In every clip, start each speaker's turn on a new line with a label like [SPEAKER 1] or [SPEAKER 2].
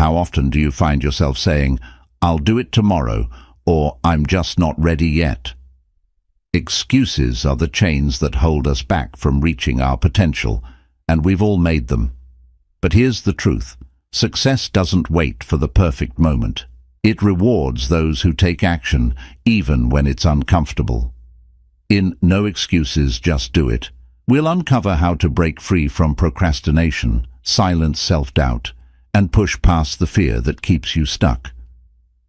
[SPEAKER 1] How often do you find yourself saying, "I'll do it tomorrow," or "I'm just not ready yet"? Excuses are the chains that hold us back from reaching our potential, and we've all made them. But here's the truth. Success doesn't wait for the perfect moment. It rewards those who take action, even when it's uncomfortable. In No Excuses, Just Do It, we'll uncover how to break free from procrastination, silence self-doubt, and push past the fear that keeps you stuck.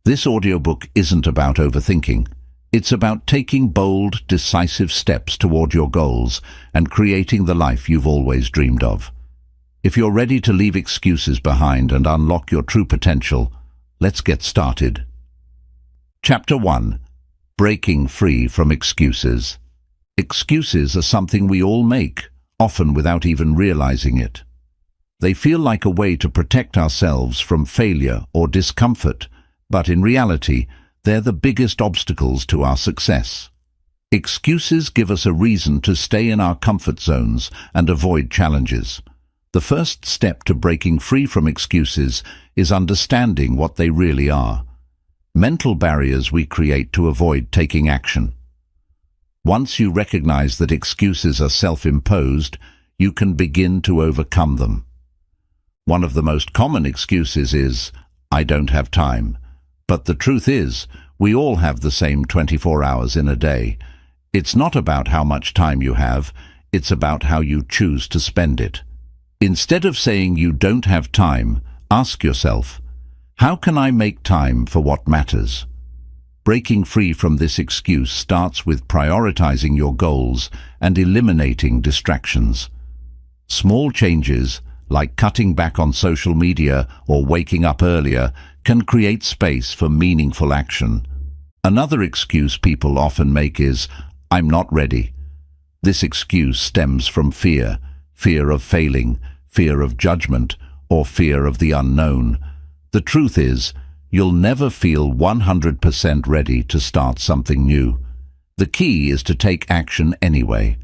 [SPEAKER 1] This audiobook isn't about overthinking. It's about taking bold, decisive steps toward your goals and creating the life you've always dreamed of. If you're ready to leave excuses behind and unlock your true potential, let's get started. Chapter 1. Breaking Free from Excuses. Excuses are something we all make, often without even realizing it. They feel like a way to protect ourselves from failure or discomfort, but in reality, they're the biggest obstacles to our success. Excuses give us a reason to stay in our comfort zones and avoid challenges. The first step to breaking free from excuses is understanding what they really are. Mental barriers we create to avoid taking action. Once you recognize that excuses are self-imposed, you can begin to overcome them. One of the most common excuses is, "I don't have time." But the truth is, we all have the same 24 hours in a day. It's not about how much time you have, it's about how you choose to spend it. Instead of saying you don't have time, ask yourself, how can I make time for what matters? Breaking free from this excuse starts with prioritizing your goals and eliminating distractions. Small changes, like cutting back on social media or waking up earlier, can create space for meaningful action. Another excuse people often make is, "I'm not ready." This excuse stems from fear of failing, fear of judgment, or fear of the unknown. The truth is, you'll never feel 100% ready to start something new. The key is to take action anyway.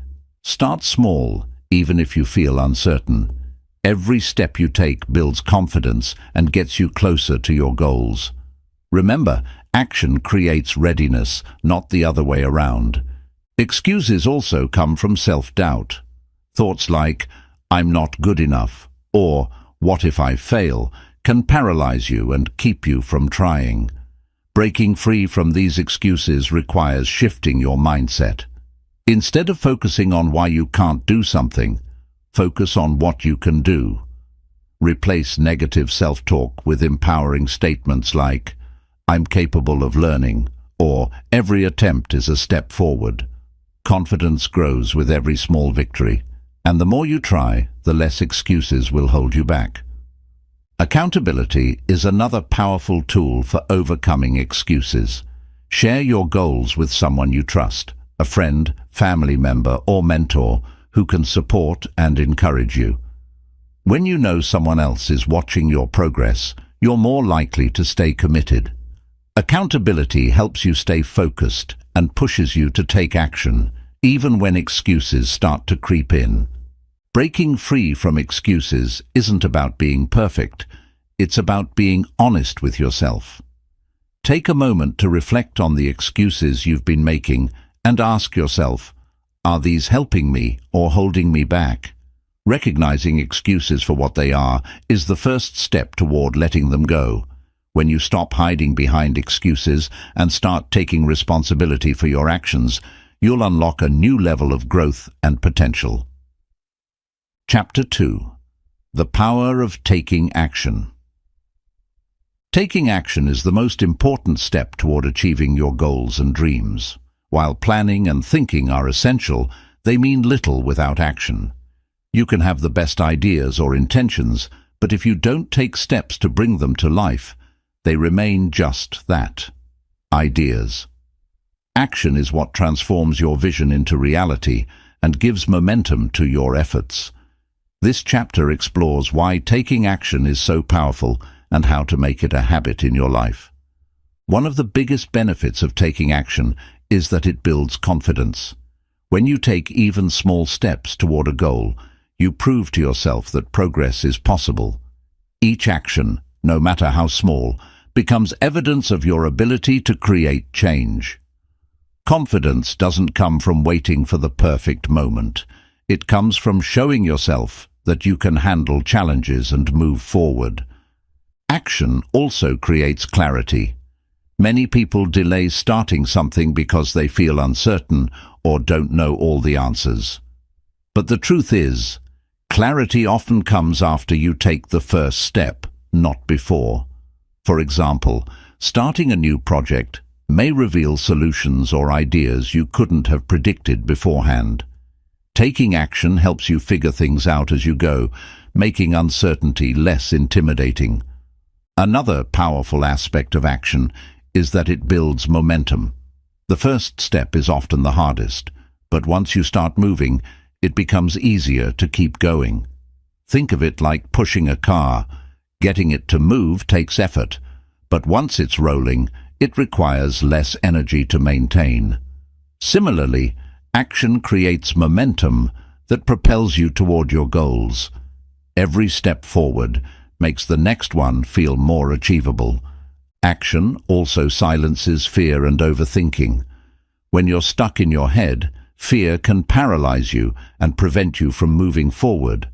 [SPEAKER 1] Start small, even if you feel uncertain. Every step you take builds confidence and gets you closer to your goals. Remember, action creates readiness, not the other way around. Excuses also come from self-doubt. Thoughts like, "I'm not good enough," or "What if I fail?" can paralyze you and keep you from trying. Breaking free from these excuses requires shifting your mindset. Instead of focusing on why you can't do something, focus on what you can do. Replace negative self-talk with empowering statements like, "I'm capable of learning," or "Every attempt is a step forward." Confidence grows with every small victory, and the more you try, the less excuses will hold you back. Accountability is another powerful tool for overcoming excuses. Share your goals with someone you trust, a friend, family member, or mentor, who can support and encourage you. When you know someone else is watching your progress, you're more likely to stay committed. Accountability helps you stay focused and pushes you to take action, even when excuses start to creep in. Breaking free from excuses isn't about being perfect, it's about being honest with yourself. Take a moment to reflect on the excuses you've been making and ask yourself, are these helping me or holding me back? Recognizing excuses for what they are is the first step toward letting them go. When you stop hiding behind excuses and start taking responsibility for your actions, you'll unlock a new level of growth and potential. Chapter 2. The Power of Taking Action. Taking action is the most important step toward achieving your goals and dreams. While planning and thinking are essential, they mean little without action. You can have the best ideas or intentions, but if you don't take steps to bring them to life, they remain just that, ideas. Action is what transforms your vision into reality and gives momentum to your efforts. This chapter explores why taking action is so powerful and how to make it a habit in your life. One of the biggest benefits of taking action is that it builds confidence. When you take even small steps toward a goal, you prove to yourself that progress is possible. Each action, no matter how small, becomes evidence of your ability to create change. Confidence doesn't come from waiting for the perfect moment. It comes from showing yourself that you can handle challenges and move forward. Action also creates clarity. Many people delay starting something because they feel uncertain or don't know all the answers. But the truth is, clarity often comes after you take the first step, not before. For example, starting a new project may reveal solutions or ideas you couldn't have predicted beforehand. Taking action helps you figure things out as you go, making uncertainty less intimidating. Another powerful aspect of action is that it builds momentum. The first step is often the hardest, but once you start moving, it becomes easier to keep going. Think of it like pushing a car. Getting it to move takes effort, but once it's rolling, it requires less energy to maintain. Similarly, action creates momentum that propels you toward your goals. Every step forward makes the next one feel more achievable. Action also silences fear and overthinking. When you're stuck in your head, fear can paralyze you and prevent you from moving forward.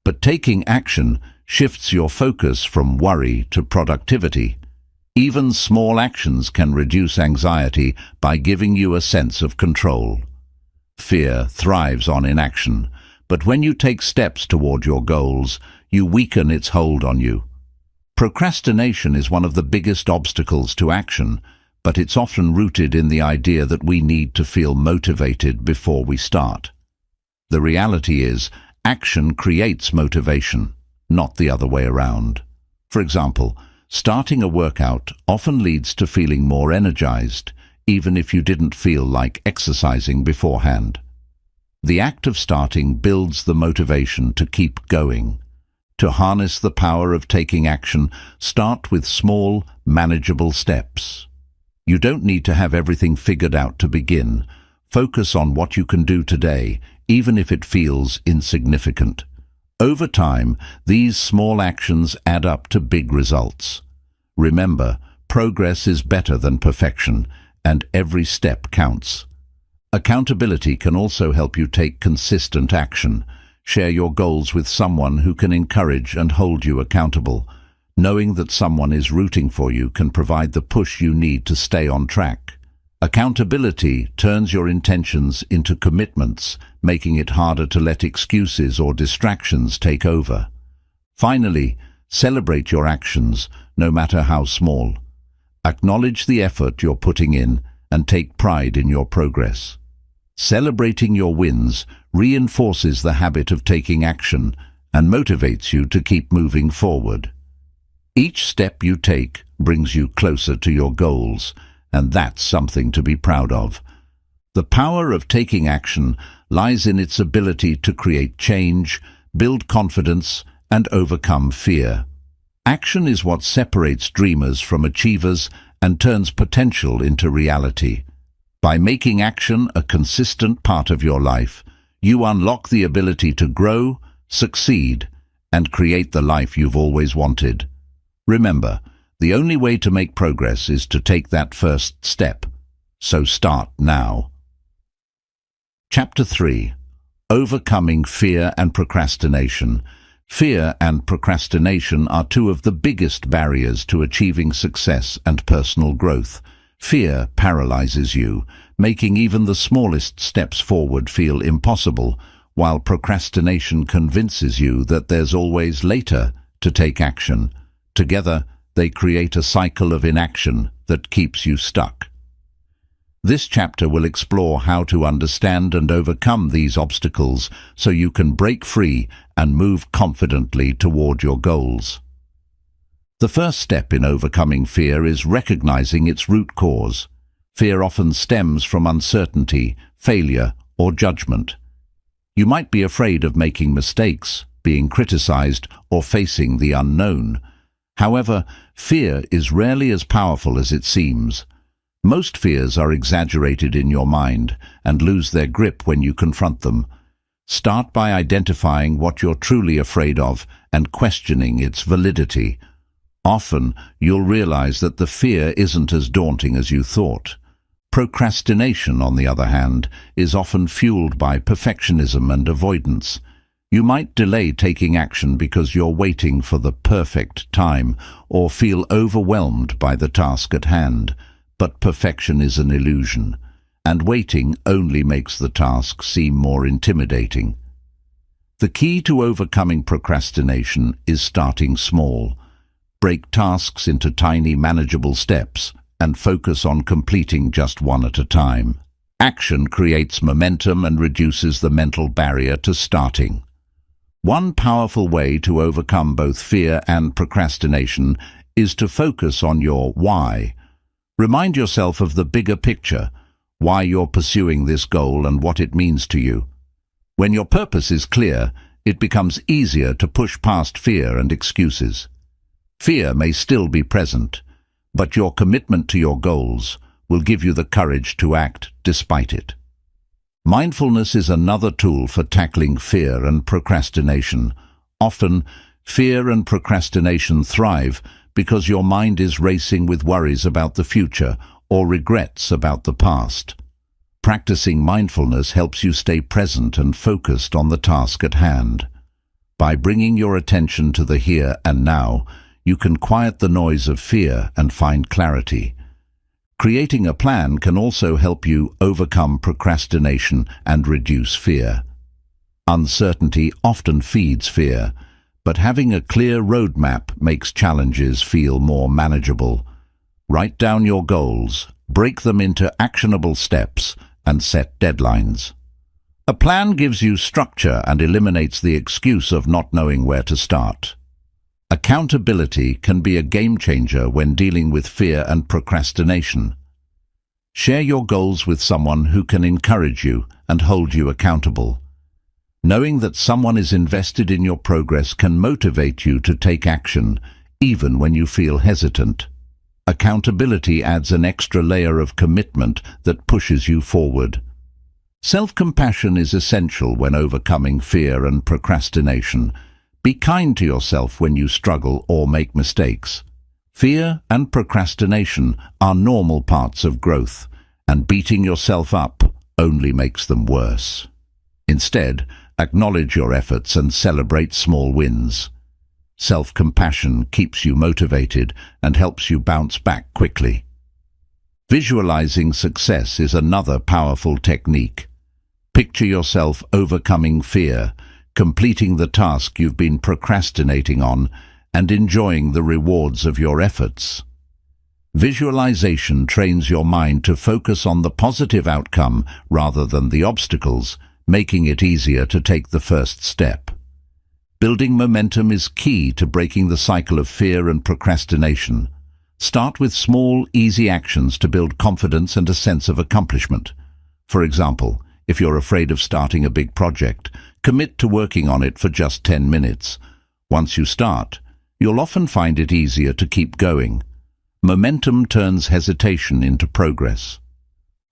[SPEAKER 1] But taking action shifts your focus from worry to productivity. Even small actions can reduce anxiety by giving you a sense of control. Fear thrives on inaction, but when you take steps toward your goals, you weaken its hold on you. Procrastination is one of the biggest obstacles to action, but it's often rooted in the idea that we need to feel motivated before we start. The reality is, action creates motivation, not the other way around. For example, starting a workout often leads to feeling more energized, even if you didn't feel like exercising beforehand. The act of starting builds the motivation to keep going. To harness the power of taking action, start with small, manageable steps. You don't need to have everything figured out to begin. Focus on what you can do today, even if it feels insignificant. Over time, these small actions add up to big results. Remember, progress is better than perfection, and every step counts. Accountability can also help you take consistent action. Share your goals with someone who can encourage and hold you accountable. Knowing that someone is rooting for you can provide the push you need to stay on track. Accountability turns your intentions into commitments, making it harder to let excuses or distractions take over. Finally, celebrate your actions, no matter how small. Acknowledge the effort you're putting in and take pride in your progress. Celebrating your wins reinforces the habit of taking action and motivates you to keep moving forward. Each step you take brings you closer to your goals, and that's something to be proud of. The power of taking action lies in its ability to create change, build confidence, and overcome fear. Action is what separates dreamers from achievers and turns potential into reality. By making action a consistent part of your life, you unlock the ability to grow, succeed, and create the life you've always wanted. Remember, the only way to make progress is to take that first step. So start now. Chapter 3. Overcoming Fear and Procrastination. Fear and procrastination are two of the biggest barriers to achieving success and personal growth. Fear paralyzes you, making even the smallest steps forward feel impossible, while procrastination convinces you that there's always later to take action. Together, they create a cycle of inaction that keeps you stuck. This chapter will explore how to understand and overcome these obstacles so you can break free and move confidently toward your goals. The first step in overcoming fear is recognizing its root cause. Fear often stems from uncertainty, failure, or judgment. You might be afraid of making mistakes, being criticized, or facing the unknown. However, fear is rarely as powerful as it seems. Most fears are exaggerated in your mind and lose their grip when you confront them. Start by identifying what you're truly afraid of and questioning its validity. Often, you'll realize that the fear isn't as daunting as you thought. Procrastination, on the other hand, is often fueled by perfectionism and avoidance. You might delay taking action because you're waiting for the perfect time or feel overwhelmed by the task at hand. But perfection is an illusion, and waiting only makes the task seem more intimidating. The key to overcoming procrastination is starting small. Break tasks into tiny, manageable steps and focus on completing just one at a time. Action creates momentum and reduces the mental barrier to starting. One powerful way to overcome both fear and procrastination is to focus on your why. Remind yourself of the bigger picture, why you're pursuing this goal and what it means to you. When your purpose is clear, it becomes easier to push past fear and excuses. Fear may still be present, but your commitment to your goals will give you the courage to act despite it. Mindfulness is another tool for tackling fear and procrastination. Often, fear and procrastination thrive because your mind is racing with worries about the future or regrets about the past. Practicing mindfulness helps you stay present and focused on the task at hand. By bringing your attention to the here and now, you can quiet the noise of fear and find clarity. Creating a plan can also help you overcome procrastination and reduce fear. Uncertainty often feeds fear, but having a clear roadmap makes challenges feel more manageable. Write down your goals, break them into actionable steps, and set deadlines. A plan gives you structure and eliminates the excuse of not knowing where to start. Accountability can be a game changer when dealing with fear and procrastination. Share your goals with someone who can encourage you and hold you accountable. Knowing that someone is invested in your progress can motivate you to take action, even when you feel hesitant. Accountability adds an extra layer of commitment that pushes you forward. Self-compassion is essential when overcoming fear and procrastination. Be kind to yourself when you struggle or make mistakes. Fear and procrastination are normal parts of growth, and beating yourself up only makes them worse. Instead, acknowledge your efforts and celebrate small wins. Self-compassion keeps you motivated and helps you bounce back quickly. Visualizing success is another powerful technique. Picture yourself overcoming fear, completing the task you've been procrastinating on, and enjoying the rewards of your efforts. Visualization trains your mind to focus on the positive outcome rather than the obstacles, making it easier to take the first step. Building momentum is key to breaking the cycle of fear and procrastination. Start with small, easy actions to build confidence and a sense of accomplishment. For example, if you're afraid of starting a big project, commit to working on it for just 10 minutes. Once you start, you'll often find it easier to keep going. Momentum turns hesitation into progress.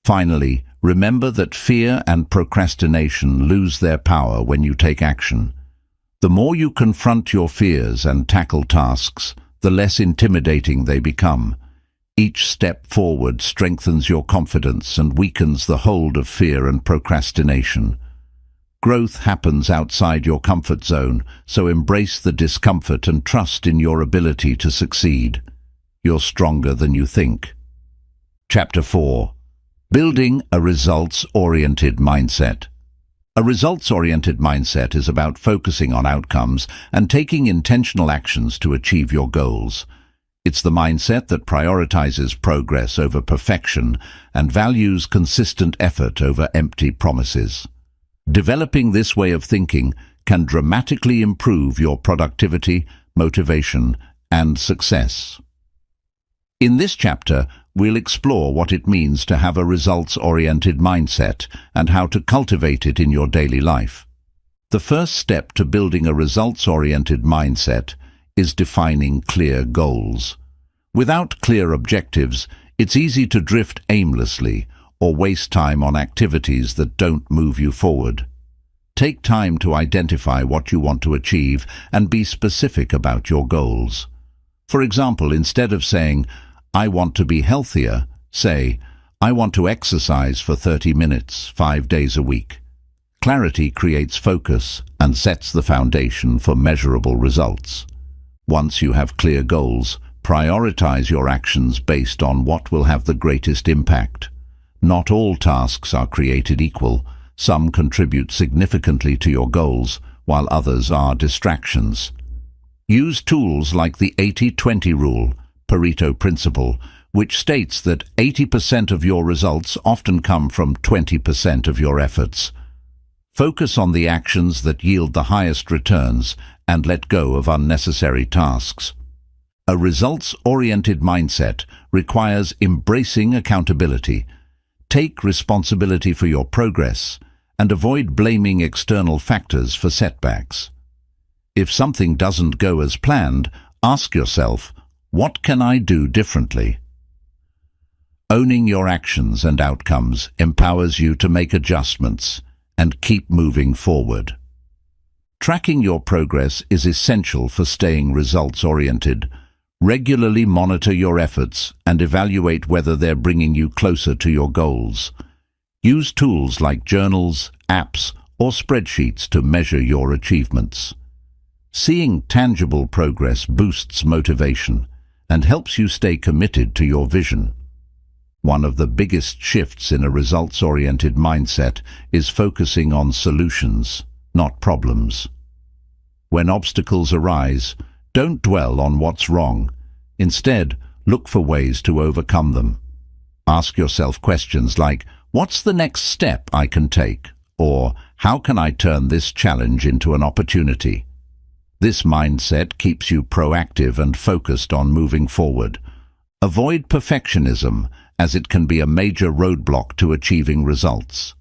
[SPEAKER 1] Finally, remember that fear and procrastination lose their power when you take action. The more you confront your fears and tackle tasks, the less intimidating they become. Each step forward strengthens your confidence and weakens the hold of fear and procrastination. Growth happens outside your comfort zone, so embrace the discomfort and trust in your ability to succeed. You're stronger than you think. Chapter 4. Building a results-oriented mindset. A results-oriented mindset is about focusing on outcomes and taking intentional actions to achieve your goals. It's the mindset that prioritizes progress over perfection and values consistent effort over empty promises. Developing this way of thinking can dramatically improve your productivity, motivation, and success. In this chapter, we'll explore what it means to have a results-oriented mindset and how to cultivate it in your daily life. The first step to building a results-oriented mindset is defining clear goals. Without clear objectives, it's easy to drift aimlessly or waste time on activities that don't move you forward. Take time to identify what you want to achieve and be specific about your goals. For example, instead of saying, "I want to be healthier," say, "I want to exercise for 30 minutes, 5 days a week." Clarity creates focus and sets the foundation for measurable results. Once you have clear goals, prioritize your actions based on what will have the greatest impact. Not all tasks are created equal. Some contribute significantly to your goals, while others are distractions. Use tools like the 80-20 rule, Pareto principle, which states that 80% of your results often come from 20% of your efforts. Focus on the actions that yield the highest returns and let go of unnecessary tasks. A results-oriented mindset requires embracing accountability. Take responsibility for your progress and avoid blaming external factors for setbacks. If something doesn't go as planned, ask yourself, what can I do differently? Owning your actions and outcomes empowers you to make adjustments and keep moving forward. Tracking your progress is essential for staying results-oriented. Regularly monitor your efforts and evaluate whether they're bringing you closer to your goals. Use tools like journals, apps, or spreadsheets to measure your achievements. Seeing tangible progress boosts motivation and helps you stay committed to your vision. One of the biggest shifts in a results-oriented mindset is focusing on solutions, not problems. When obstacles arise, don't dwell on what's wrong. Instead, look for ways to overcome them. Ask yourself questions like, what's the next step I can take? Or, how can I turn this challenge into an opportunity? This mindset keeps you proactive and focused on moving forward. Avoid perfectionism, as it can be a major roadblock to achieving results.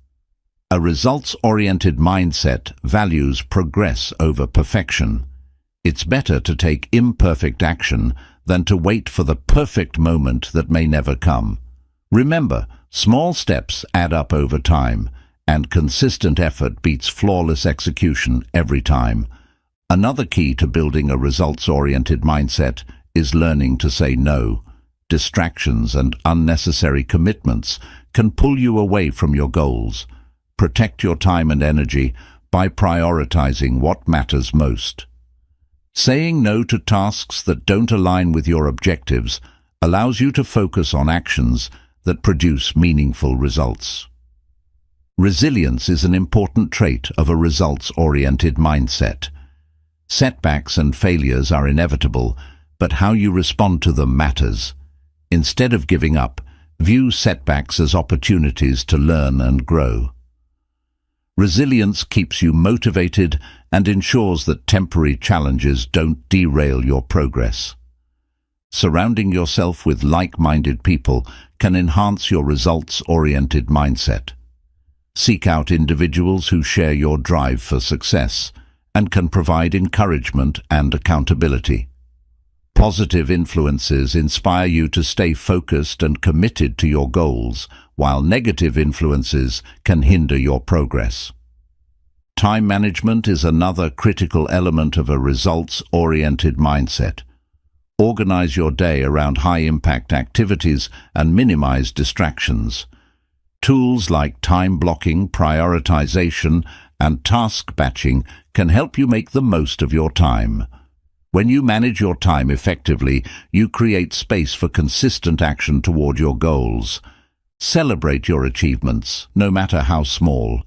[SPEAKER 1] A results-oriented mindset values progress over perfection. It's better to take imperfect action than to wait for the perfect moment that may never come. Remember, small steps add up over time, and consistent effort beats flawless execution every time. Another key to building a results-oriented mindset is learning to say no. Distractions and unnecessary commitments can pull you away from your goals. Protect your time and energy by prioritizing what matters most. Saying no to tasks that don't align with your objectives allows you to focus on actions that produce meaningful results. Resilience is an important trait of a results-oriented mindset. Setbacks and failures are inevitable, but how you respond to them matters. Instead of giving up, view setbacks as opportunities to learn and grow. Resilience keeps you motivated and ensures that temporary challenges don't derail your progress. Surrounding yourself with like-minded people can enhance your results-oriented mindset. Seek out individuals who share your drive for success and can provide encouragement and accountability. Positive influences inspire you to stay focused and committed to your goals, while negative influences can hinder your progress. Time management is another critical element of a results-oriented mindset. Organize your day around high-impact activities and minimize distractions. Tools like time blocking, prioritization, and task batching can help you make the most of your time. When you manage your time effectively, you create space for consistent action toward your goals. Celebrate your achievements, no matter how small.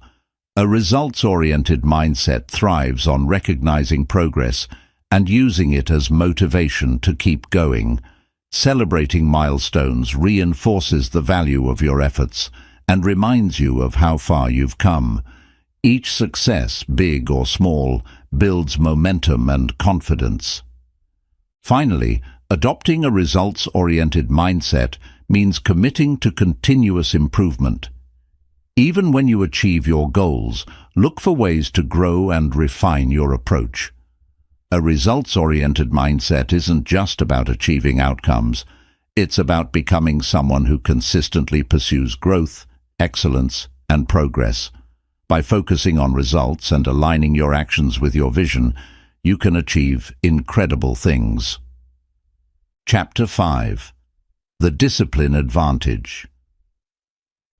[SPEAKER 1] A results-oriented mindset thrives on recognizing progress and using it as motivation to keep going. Celebrating milestones reinforces the value of your efforts and reminds you of how far you've come. Each success, big or small, builds momentum and confidence. Finally, adopting a results-oriented mindset means committing to continuous improvement. Even when you achieve your goals, look for ways to grow and refine your approach. A results-oriented mindset isn't just about achieving outcomes. It's about becoming someone who consistently pursues growth, excellence, and progress. By focusing on results and aligning your actions with your vision, you can achieve incredible things. Chapter 5. The Discipline Advantage.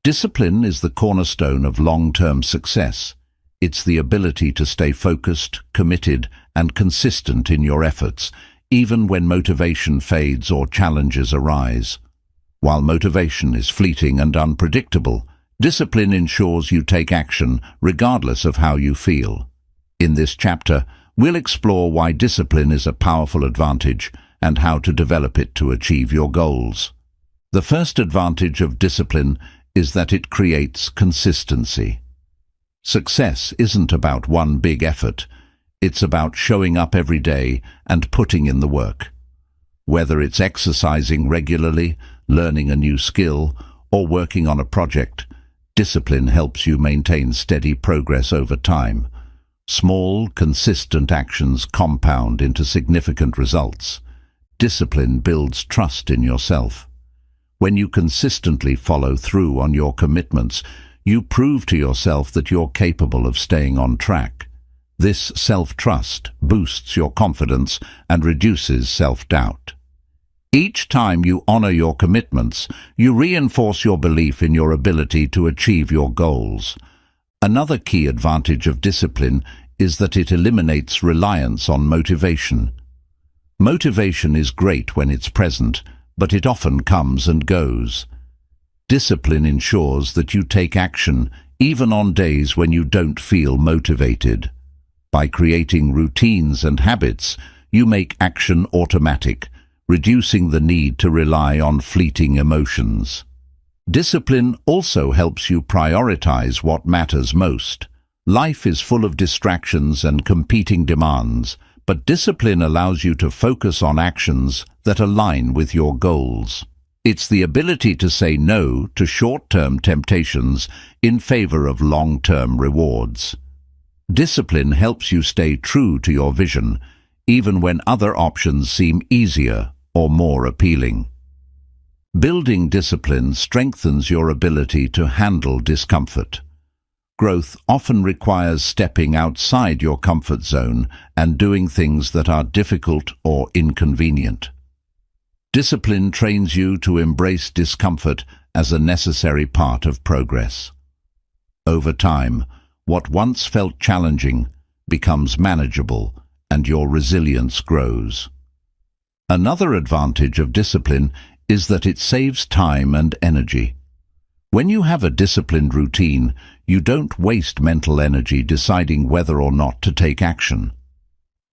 [SPEAKER 1] Discipline is the cornerstone of long-term success. It's the ability to stay focused, committed, and consistent in your efforts, even when motivation fades or challenges arise. While motivation is fleeting and unpredictable, discipline ensures you take action regardless of how you feel. In this chapter, we'll explore why discipline is a powerful advantage and how to develop it to achieve your goals. The first advantage of discipline is that it creates consistency. Success isn't about one big effort. It's about showing up every day and putting in the work. Whether it's exercising regularly, learning a new skill, or working on a project, discipline helps you maintain steady progress over time. Small, consistent actions compound into significant results. Discipline builds trust in yourself. When you consistently follow through on your commitments, you prove to yourself that you're capable of staying on track. This self-trust boosts your confidence and reduces self-doubt. Each time you honor your commitments, you reinforce your belief in your ability to achieve your goals. Another key advantage of discipline is that it eliminates reliance on motivation. Motivation is great when it's present, but it often comes and goes. Discipline ensures that you take action even on days when you don't feel motivated. By creating routines and habits, you make action automatic, reducing the need to rely on fleeting emotions. Discipline also helps you prioritize what matters most. Life is full of distractions and competing demands, but discipline allows you to focus on actions that align with your goals. It's the ability to say no to short-term temptations in favor of long-term rewards. Discipline helps you stay true to your vision, even when other options seem easier or more appealing. Building discipline strengthens your ability to handle discomfort. Growth often requires stepping outside your comfort zone and doing things that are difficult or inconvenient. Discipline trains you to embrace discomfort as a necessary part of progress. Over time, what once felt challenging becomes manageable and your resilience grows. Another advantage of discipline is that it saves time and energy. When you have a disciplined routine, you don't waste mental energy deciding whether or not to take action.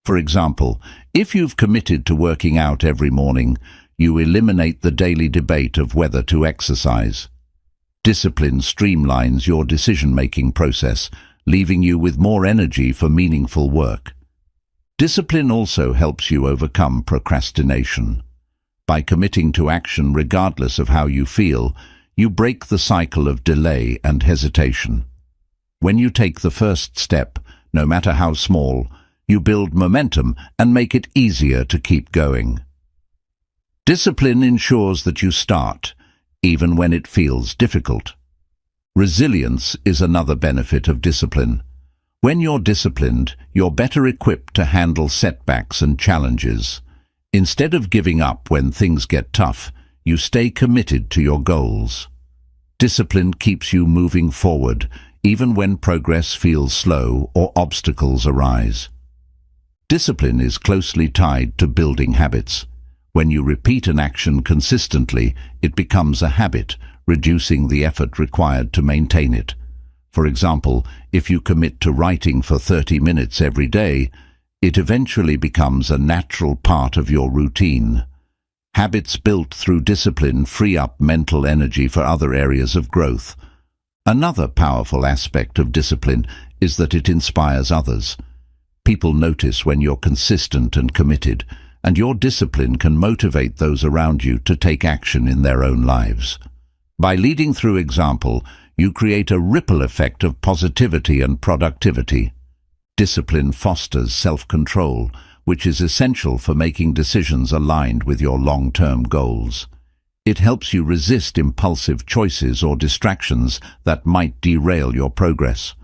[SPEAKER 1] For example, if you've committed to working out every morning, you eliminate the daily debate of whether to exercise. Discipline streamlines your decision-making process, leaving you with more energy for meaningful work. Discipline also helps you overcome procrastination. By committing to action regardless of how you feel, you break the cycle of delay and hesitation. When you take the first step, no matter how small, you build momentum and make it easier to keep going. Discipline ensures that you start, even when it feels difficult. Resilience is another benefit of discipline. When you're disciplined, you're better equipped to handle setbacks and challenges. Instead of giving up when things get tough, you stay committed to your goals. Discipline keeps you moving forward, even when progress feels slow or obstacles arise. Discipline is closely tied to building habits. When you repeat an action consistently, it becomes a habit, reducing the effort required to maintain it. For example, if you commit to writing for 30 minutes every day, it eventually becomes a natural part of your routine. Habits built through discipline free up mental energy for other areas of growth. Another powerful aspect of discipline is that it inspires others. People notice when you're consistent and committed, and your discipline can motivate those around you to take action in their own lives. By leading through example, you create a ripple effect of positivity and productivity. Discipline fosters self-control, which is essential for making decisions aligned with your long-term goals. It helps you resist impulsive choices or distractions that might derail your progress.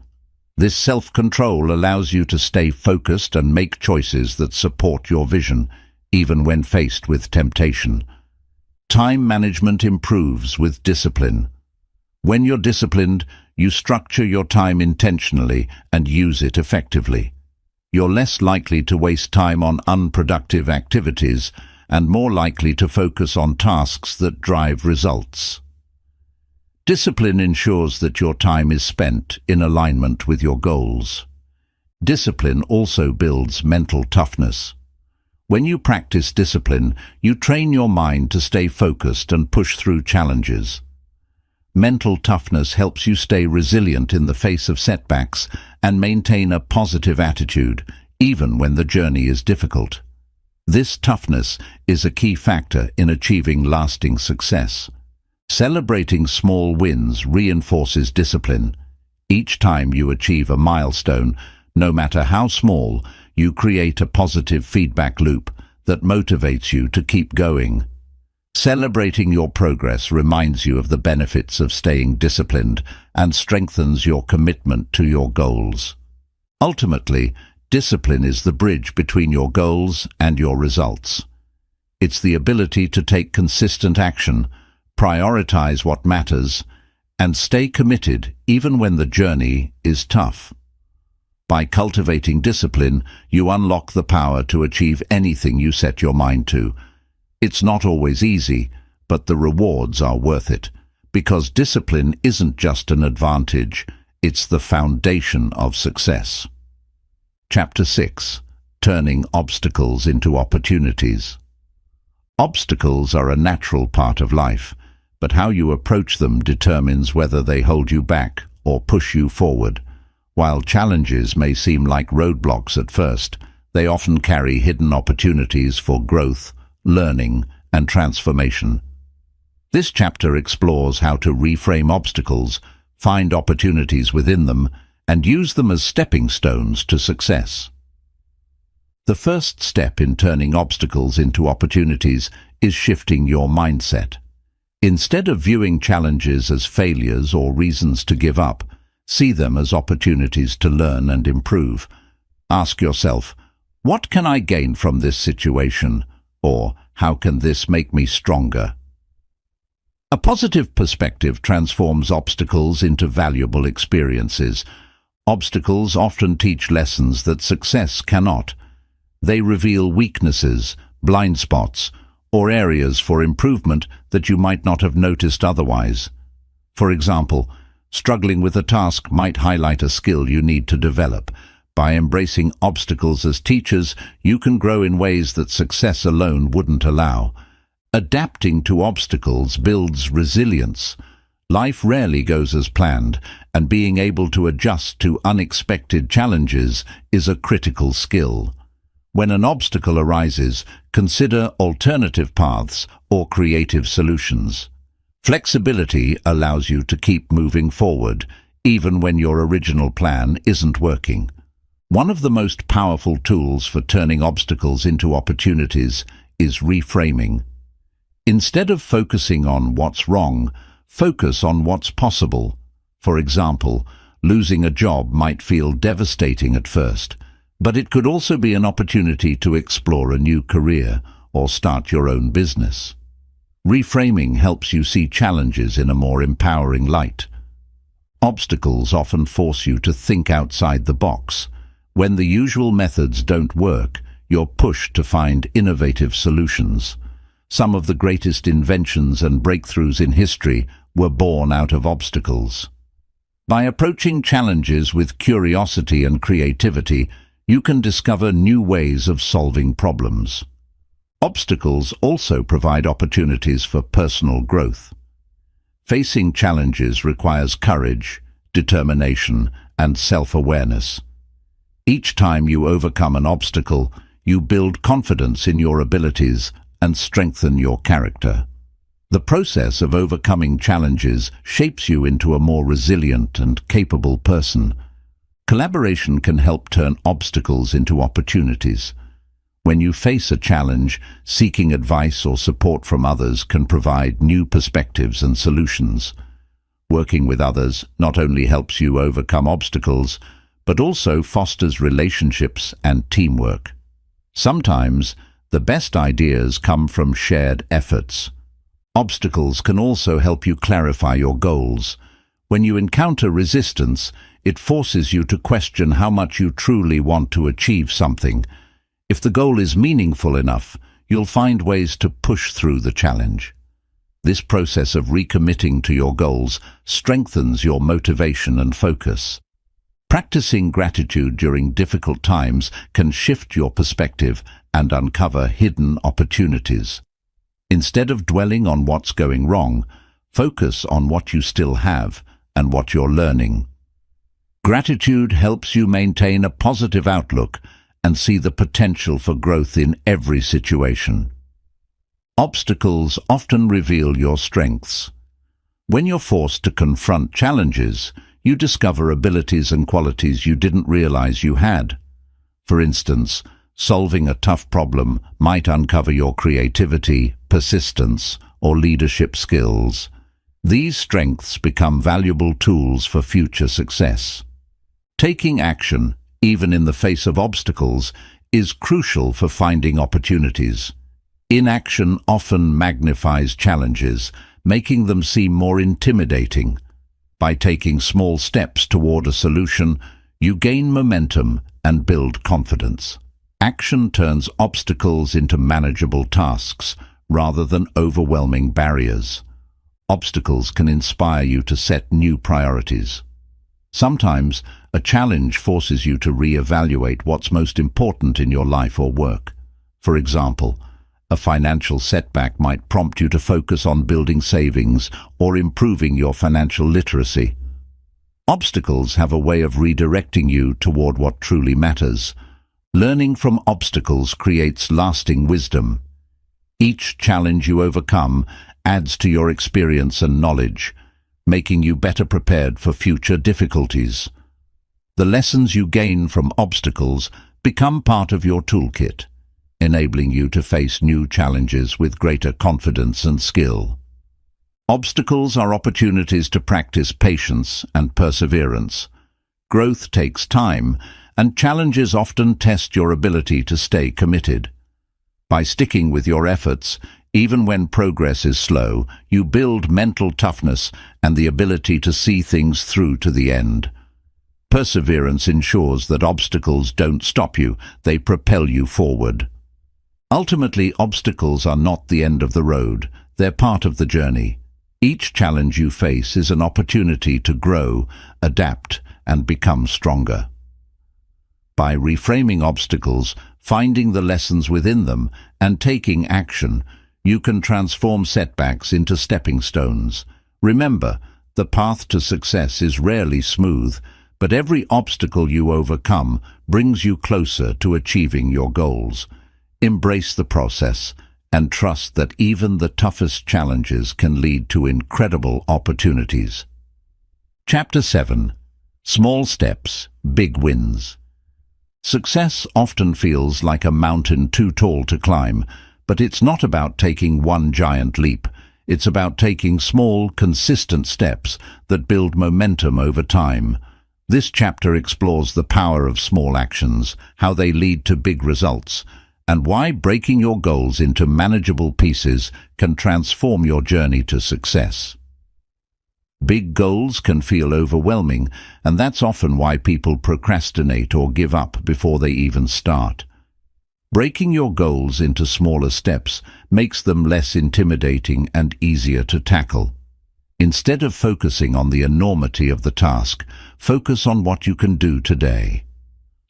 [SPEAKER 1] This self-control allows you to stay focused and make choices that support your vision, even when faced with temptation. Time management improves with discipline. When you're disciplined, you structure your time intentionally and use it effectively. You're less likely to waste time on unproductive activities and more likely to focus on tasks that drive results. Discipline ensures that your time is spent in alignment with your goals. Discipline also builds mental toughness. When you practice discipline, you train your mind to stay focused and push through challenges. Mental toughness helps you stay resilient in the face of setbacks and maintain a positive attitude, even when the journey is difficult. This toughness is a key factor in achieving lasting success. Celebrating small wins reinforces discipline. Each time you achieve a milestone, no matter how small, you create a positive feedback loop that motivates you to keep going. Celebrating your progress reminds you of the benefits of staying disciplined and strengthens your commitment to your goals. Ultimately, discipline is the bridge between your goals and your results. It's the ability to take consistent action, prioritize what matters, and stay committed even when the journey is tough. By cultivating discipline, you unlock the power to achieve anything you set your mind to. It's not always easy, but the rewards are worth it, because discipline isn't just an advantage, it's the foundation of success. Chapter 6. Turning obstacles into opportunities. Obstacles are a natural part of life, but how you approach them determines whether they hold you back or push you forward. While challenges may seem like roadblocks at first, they often carry hidden opportunities for growth, learning, and transformation. This chapter explores how to reframe obstacles, find opportunities within them, and use them as stepping stones to success. The first step in turning obstacles into opportunities is shifting your mindset. Instead of viewing challenges as failures or reasons to give up, see them as opportunities to learn and improve. Ask yourself, what can I gain from this situation? Or, how can this make me stronger? A positive perspective transforms obstacles into valuable experiences. Obstacles often teach lessons that success cannot. They reveal weaknesses, blind spots, or areas for improvement that you might not have noticed otherwise. For example, struggling with a task might highlight a skill you need to develop. By embracing obstacles as teachers, you can grow in ways that success alone wouldn't allow. Adapting to obstacles builds resilience. Life rarely goes as planned, and being able to adjust to unexpected challenges is a critical skill. When an obstacle arises, consider alternative paths or creative solutions. Flexibility allows you to keep moving forward, even when your original plan isn't working. One of the most powerful tools for turning obstacles into opportunities is reframing. Instead of focusing on what's wrong, focus on what's possible. For example, losing a job might feel devastating at first, but it could also be an opportunity to explore a new career or start your own business. Reframing helps you see challenges in a more empowering light. Obstacles often force you to think outside the box. When the usual methods don't work, you're pushed to find innovative solutions. Some of the greatest inventions and breakthroughs in history were born out of obstacles. By approaching challenges with curiosity and creativity, you can discover new ways of solving problems. Obstacles also provide opportunities for personal growth. Facing challenges requires courage, determination, and self-awareness. Each time you overcome an obstacle, you build confidence in your abilities and strengthen your character. The process of overcoming challenges shapes you into a more resilient and capable person. Collaboration can help turn obstacles into opportunities. When you face a challenge, seeking advice or support from others can provide new perspectives and solutions. Working with others not only helps you overcome obstacles, but also fosters relationships and teamwork. Sometimes, The best ideas come from shared efforts. Obstacles can also help you clarify your goals. When you encounter resistance, it forces you to question how much you truly want to achieve something. If the goal is meaningful enough, you'll find ways to push through the challenge. This process of recommitting to your goals strengthens your motivation and focus. Practicing gratitude during difficult times can shift your perspective and uncover hidden opportunities. Instead of dwelling on what's going wrong, focus on what you still have and what you're learning. Gratitude helps you maintain a positive outlook and see the potential for growth in every situation. Obstacles often reveal your strengths. When you're forced to confront challenges, you discover abilities and qualities you didn't realize you had. For instance, solving a tough problem might uncover your creativity, persistence, or leadership skills. These strengths become valuable tools for future success. Taking action, even in the face of obstacles, is crucial for finding opportunities. Inaction often magnifies challenges, making them seem more intimidating. By taking small steps toward a solution, you gain momentum and build confidence. Action turns obstacles into manageable tasks rather than overwhelming barriers. Obstacles can inspire you to set new priorities. Sometimes, a challenge forces you to re-evaluate what's most important in your life or work. For example, a financial setback might prompt you to focus on building savings or improving your financial literacy. Obstacles have a way of redirecting you toward what truly matters. Learning from obstacles creates lasting wisdom. Each challenge you overcome adds to your experience and knowledge, making you better prepared for future difficulties. The lessons you gain from obstacles become part of your toolkit, enabling you to face new challenges with greater confidence and skill. Obstacles are opportunities to practice patience and perseverance. Growth takes time, and challenges often test your ability to stay committed. By sticking with your efforts, even when progress is slow, you build mental toughness and the ability to see things through to the end. Perseverance ensures that obstacles don't stop you, they propel you forward. Ultimately, obstacles are not the end of the road, they're part of the journey. Each challenge you face is an opportunity to grow, adapt, and become stronger. By reframing obstacles, finding the lessons within them, and taking action, you can transform setbacks into stepping stones. Remember, the path to success is rarely smooth, but every obstacle you overcome brings you closer to achieving your goals. Embrace the process and trust that even the toughest challenges can lead to incredible opportunities. Chapter 7. Small Steps, Big Wins. Success often feels like a mountain too tall to climb, but it's not about taking one giant leap. It's about taking small, consistent steps that build momentum over time. This chapter explores the power of small actions, how they lead to big results, and why breaking your goals into manageable pieces can transform your journey to success. Big goals can feel overwhelming, and that's often why people procrastinate or give up before they even start. Breaking your goals into smaller steps makes them less intimidating and easier to tackle. Instead of focusing on the enormity of the task, focus on what you can do today.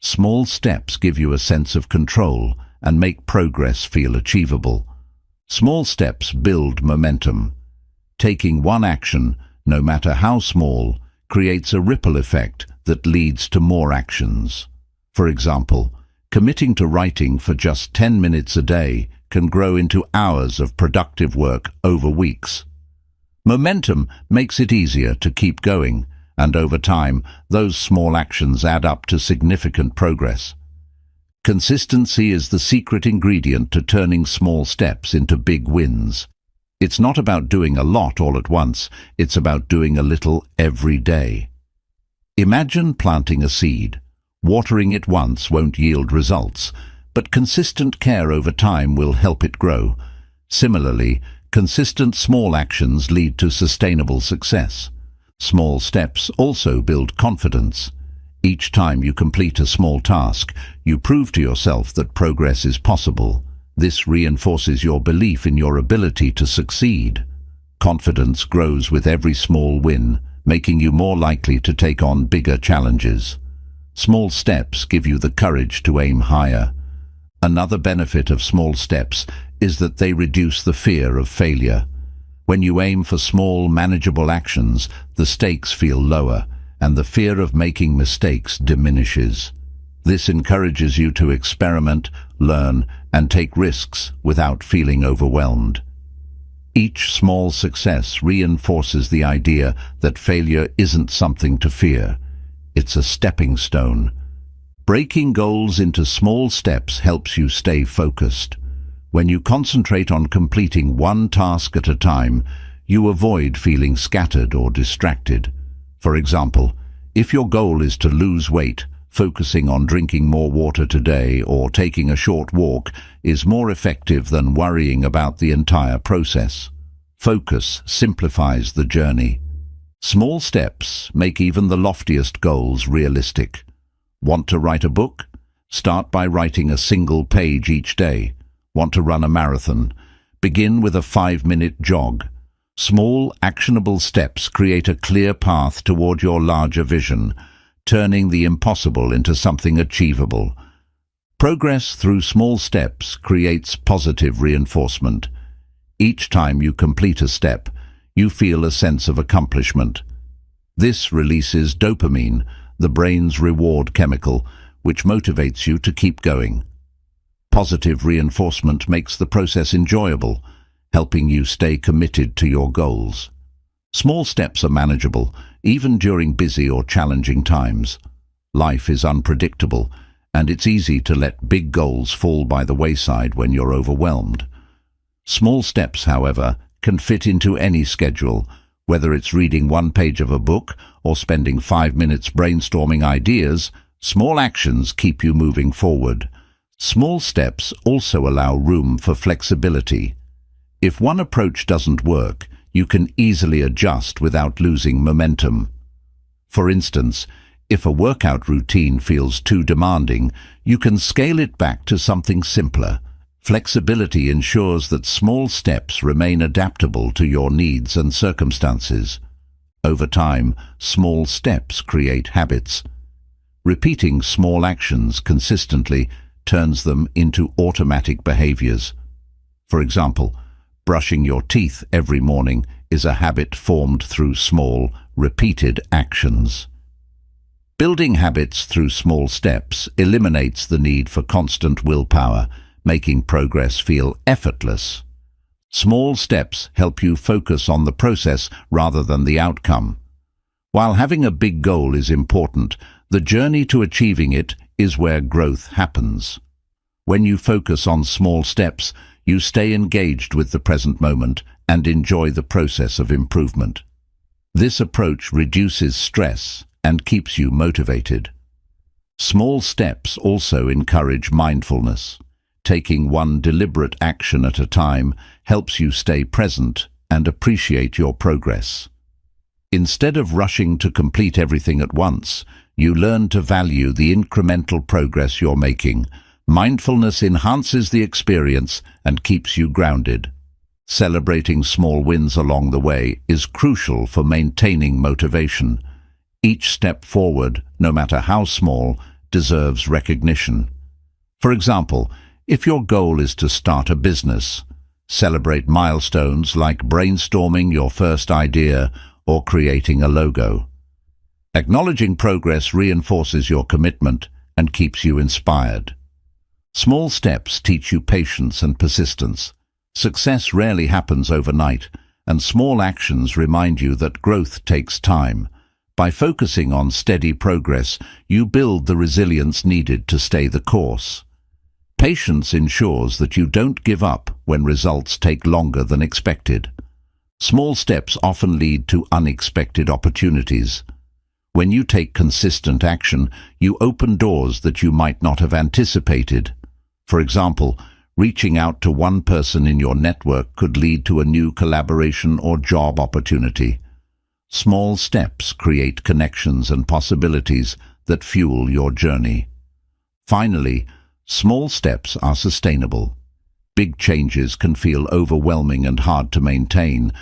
[SPEAKER 1] Small steps give you a sense of control and make progress feel achievable. Small steps build momentum. Taking one action, no matter how small, creates a ripple effect that leads to more actions. For example, committing to writing for just 10 minutes a day can grow into hours of productive work over weeks. Momentum makes it easier to keep going, and over time, those small actions add up to significant progress. Consistency is the secret ingredient to turning small steps into big wins. It's not about doing a lot all at once, it's about doing a little every day. Imagine planting a seed. Watering it once won't yield results, but consistent care over time will help it grow. Similarly, consistent small actions lead to sustainable success. Small steps also build confidence. Each time you complete a small task, you prove to yourself that progress is possible. This reinforces your belief in your ability to succeed. Confidence grows with every small win, making you more likely to take on bigger challenges. Small steps give you the courage to aim higher. Another benefit of small steps is that they reduce the fear of failure. When you aim for small, manageable actions, the stakes feel lower, and the fear of making mistakes diminishes. This encourages you to experiment, learn, and take risks without feeling overwhelmed. Each small success reinforces the idea that failure isn't something to fear. It's a stepping stone. Breaking goals into small steps helps you stay focused. When you concentrate on completing one task at a time, you avoid feeling scattered or distracted. For example, if your goal is to lose weight, focusing on drinking more water today or taking a short walk is more effective than worrying about the entire process. Focus simplifies the journey. Small steps make even the loftiest goals realistic. Want to write a book? Start by writing a single page each day. Want to run a marathon? Begin with a 5-minute jog. Small, actionable steps create a clear path toward your larger vision, turning the impossible into something achievable. Progress through small steps creates positive reinforcement. Each time you complete a step, you feel a sense of accomplishment. This releases dopamine, the brain's reward chemical, which motivates you to keep going. Positive reinforcement makes the process enjoyable, helping you stay committed to your goals. Small steps are manageable, even during busy or challenging times. Life is unpredictable, and it's easy to let big goals fall by the wayside when you're overwhelmed. Small steps, however, can fit into any schedule, whether it's reading one page of a book or spending 5 minutes brainstorming ideas. Small actions keep you moving forward. Small steps also allow room for flexibility. If one approach doesn't work, you can easily adjust without losing momentum. For instance, if a workout routine feels too demanding, you can scale it back to something simpler. Flexibility ensures that small steps remain adaptable to your needs and circumstances. Over time, small steps create habits. Repeating small actions consistently turns them into automatic behaviors. For example, brushing your teeth every morning is a habit formed through small, repeated actions. Building habits through small steps eliminates the need for constant willpower, making progress feel effortless. Small steps help you focus on the process rather than the outcome. While having a big goal is important, the journey to achieving it is where growth happens. When you focus on small steps, you stay engaged with the present moment and enjoy the process of improvement. This approach reduces stress and keeps you motivated. Small steps also encourage mindfulness. Taking one deliberate action at a time helps you stay present and appreciate your progress. Instead of rushing to complete everything at once, you learn to value the incremental progress you're making. Mindfulness enhances the experience and keeps you grounded. Celebrating small wins along the way is crucial for maintaining motivation. Each step forward, no matter how small, deserves recognition. For example, if your goal is to start a business, celebrate milestones like brainstorming your first idea or creating a logo. Acknowledging progress reinforces your commitment and keeps you inspired. Small steps teach you patience and persistence. Success rarely happens overnight, and small actions remind you that growth takes time. By focusing on steady progress, you build the resilience needed to stay the course. Patience ensures that you don't give up when results take longer than expected. Small steps often lead to unexpected opportunities. When you take consistent action, you open doors that you might not have anticipated. For example, reaching out to one person in your network could lead to a new collaboration or job opportunity. Small steps create connections and possibilities that fuel your journey. Finally, small steps are sustainable. Big changes can feel overwhelming and hard to maintain,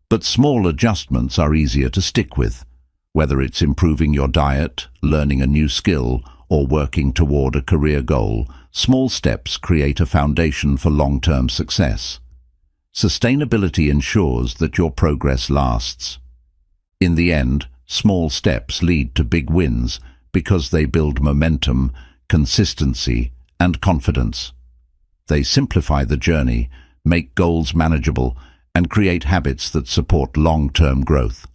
[SPEAKER 1] but small adjustments are easier to stick with. Whether it's improving your diet, learning a new skill, or working toward a career goal, small steps create a foundation for long-term success. Sustainability ensures that your progress lasts. In the end, small steps lead to big wins because they build momentum, consistency, and confidence. They simplify the journey, make goals manageable, and create habits that support long-term growth.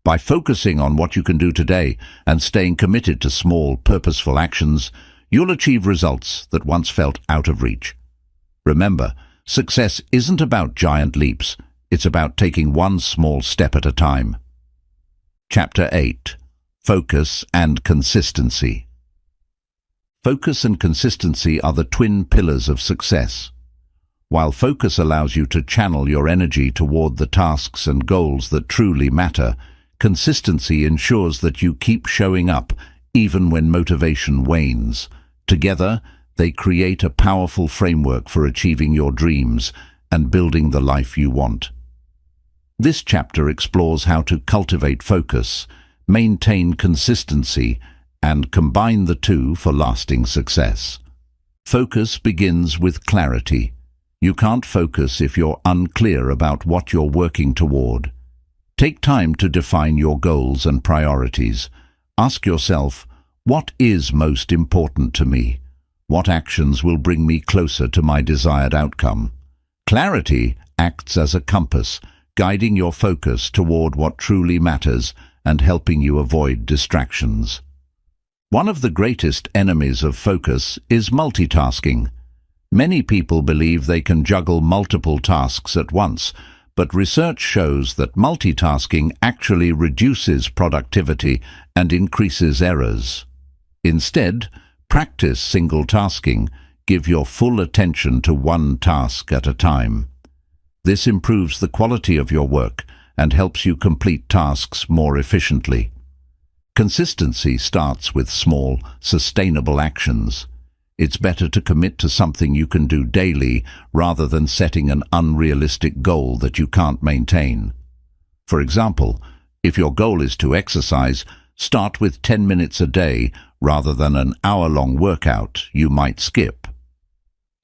[SPEAKER 1] By focusing on what you can do today and staying committed to small, purposeful actions, you'll achieve results that once felt out of reach. Remember, success isn't about giant leaps, it's about taking one small step at a time. Chapter 8. Focus and Consistency. Focus and consistency are the twin pillars of success. While focus allows you to channel your energy toward the tasks and goals that truly matter, consistency ensures that you keep showing up even when motivation wanes. Together, they create a powerful framework for achieving your dreams and building the life you want. This chapter explores how to cultivate focus, maintain consistency, and combine the two for lasting success. Focus begins with clarity. You can't focus if you're unclear about what you're working toward. Take time to define your goals and priorities. Ask yourself, what is most important to me? What actions will bring me closer to my desired outcome? Clarity acts as a compass, guiding your focus toward what truly matters and helping you avoid distractions. One of the greatest enemies of focus is multitasking. Many people believe they can juggle multiple tasks at once, but research shows that multitasking actually reduces productivity and increases errors. Instead, practice single tasking. Give your full attention to one task at a time. This improves the quality of your work and helps you complete tasks more efficiently. Consistency starts with small, sustainable actions. It's better to commit to something you can do daily rather than setting an unrealistic goal that you can't maintain. For example, if your goal is to exercise, start with 10 minutes a day rather than an hour-long workout you might skip.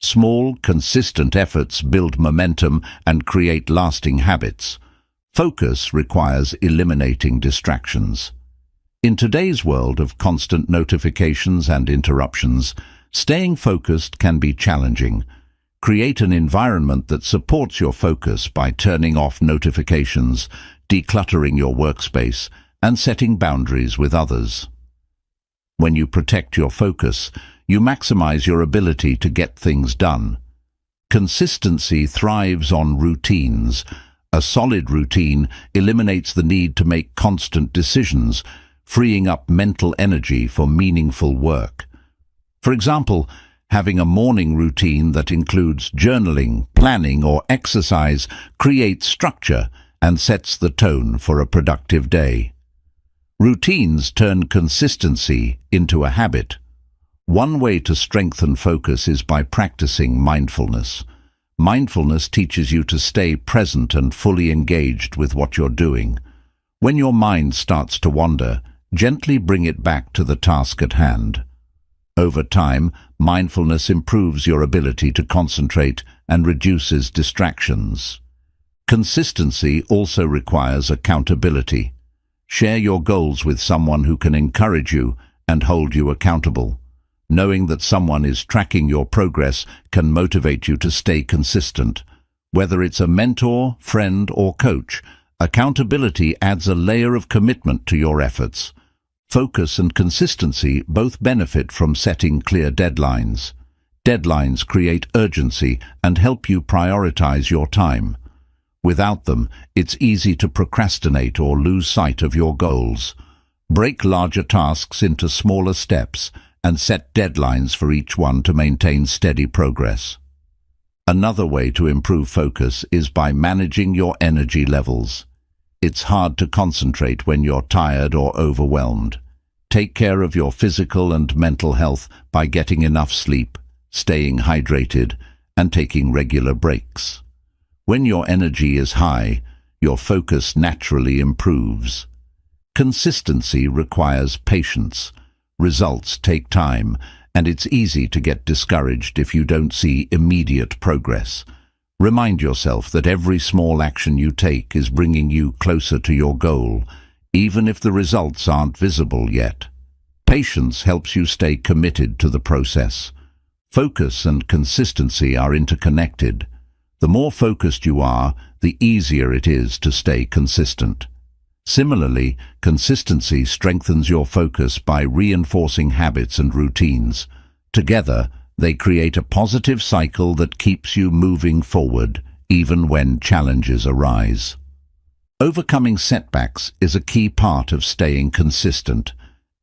[SPEAKER 1] Small, consistent efforts build momentum and create lasting habits. Focus requires eliminating distractions. In today's world of constant notifications and interruptions, staying focused can be challenging. Create an environment that supports your focus by turning off notifications, decluttering your workspace, and setting boundaries with others. When you protect your focus, you maximize your ability to get things done. Consistency thrives on routines. A solid routine eliminates the need to make constant decisions, freeing up mental energy for meaningful work. For example, having a morning routine that includes journaling, planning, or exercise creates structure and sets the tone for a productive day. Routines turn consistency into a habit. One way to strengthen focus is by practicing mindfulness. Mindfulness teaches you to stay present and fully engaged with what you're doing. When your mind starts to wander, gently bring it back to the task at hand. Over time, mindfulness improves your ability to concentrate and reduces distractions. Consistency also requires accountability. Share your goals with someone who can encourage you and hold you accountable. Knowing that someone is tracking your progress can motivate you to stay consistent. Whether it's a mentor, friend, or coach, accountability adds a layer of commitment to your efforts. Focus and consistency both benefit from setting clear deadlines. Deadlines create urgency and help you prioritize your time. Without them, it's easy to procrastinate or lose sight of your goals. Break larger tasks into smaller steps and set deadlines for each one to maintain steady progress. Another way to improve focus is by managing your energy levels. It's hard to concentrate when you're tired or overwhelmed. Take care of your physical and mental health by getting enough sleep, staying hydrated, and taking regular breaks. When your energy is high, your focus naturally improves. Consistency requires patience. Results take time, and it's easy to get discouraged if you don't see immediate progress. Remind yourself that every small action you take is bringing you closer to your goal, even if the results aren't visible yet. Patience helps you stay committed to the process. Focus and consistency are interconnected. The more focused you are, the easier it is to stay consistent. Similarly, consistency strengthens your focus by reinforcing habits and routines. Together, they create a positive cycle that keeps you moving forward, even when challenges arise. Overcoming setbacks is a key part of staying consistent.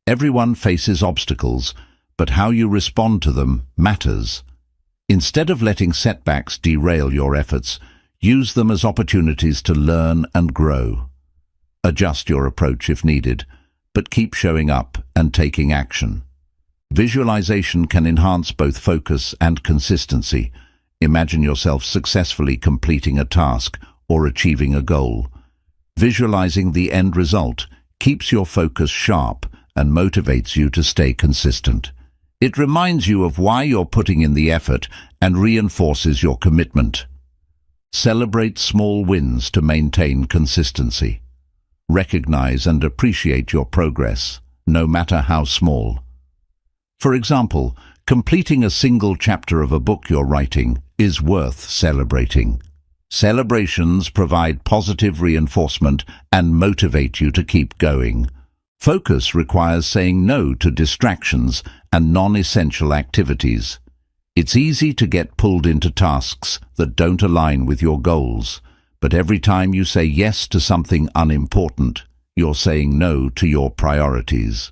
[SPEAKER 1] Everyone faces obstacles, but how you respond to them matters. Instead of letting setbacks derail your efforts, use them as opportunities to learn and grow. Adjust your approach if needed, but keep showing up and taking action. Visualization can enhance both focus and consistency. Imagine yourself successfully completing a task or achieving a goal. Visualizing the end result keeps your focus sharp and motivates you to stay consistent. It reminds you of why you're putting in the effort and reinforces your commitment. Celebrate small wins to maintain consistency. Recognize and appreciate your progress, no matter how small. For example, completing a single chapter of a book you're writing is worth celebrating. Celebrations provide positive reinforcement and motivate you to keep going. Focus requires saying no to distractions and non-essential activities. It's easy to get pulled into tasks that don't align with your goals, but every time you say yes to something unimportant, you're saying no to your priorities.